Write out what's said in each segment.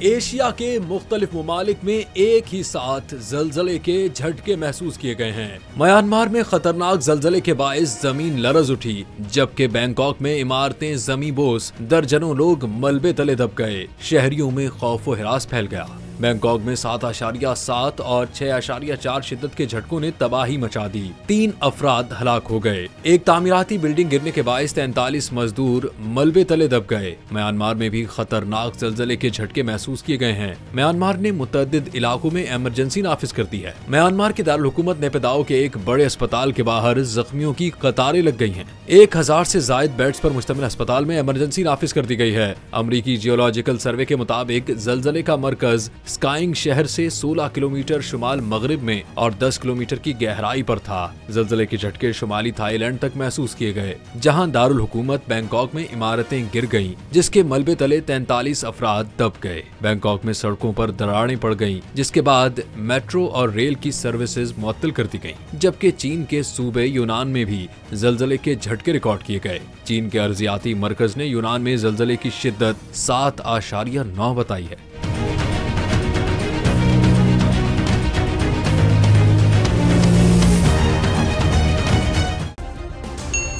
Asia के मुख्तलिफ ममालिक में एक ही साथ जलजले के झटके महसूस किए गए हैं। म्यांमार में खतरनाक जलजले के बाइस जमीन लरज उठी, जबकि बैंकॉक में इमारतें जमींबोस, दर्जनों लोग मलबे तले दब गए। शहरियों में खौफ व हिरास फैल गया। बैंकॉक में 7.7 और 6.4 शिद्दत के झटकों ने तबाही मचा दी। 3 अफराद हलाक हो गए। एक तामीराती बिल्डिंग गिरने के बाइस 43 मजदूर मलबे तले दब गए। म्यांमार में भी खतरनाक जलजले के झटके महसूस किए गए हैं। म्यांमार ने मुतअद्दिद इलाकों में इमरजेंसी नाफिज कर दी है। म्यांमार के दारुल हुकूमत नेपिदाओ के एक बड़े अस्पताल के बाहर जख्मियों की कतारें लग गई हैं। 1000 से जायद बेड्स पर मुश्तमिल अस्पताल में इमरजेंसी नाफिज कर दी गई है। अमरीकी जियोलॉजिकल सर्वे के मुताबिक जलजले का मरकज स्काइंग शहर से 16 किलोमीटर शुमाल मगरिब में और 10 किलोमीटर की गहराई पर था। जलजले के झटके शुमाली थाईलैंड तक महसूस किए गए, जहां दारुल हुकूमत बैंकॉक में इमारतें गिर गईं, जिसके मलबे तले 43 अफराद दब गए। बैंकॉक में सड़कों पर दरारें पड़ गईं, जिसके बाद मेट्रो और रेल की सर्विसेज मुअत्तल कर दी गईं। जबकि चीन के सूबे यूनान में भी जलजले के झटके रिकॉर्ड किए गए। चीन के अर्जियाती मरकज ने यूनान में जलजले की शिद्दत 7.9 बताई है।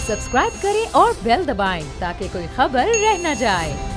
सब्सक्राइब करें और बेल दबाएं ताकि कोई खबर रह न जाए।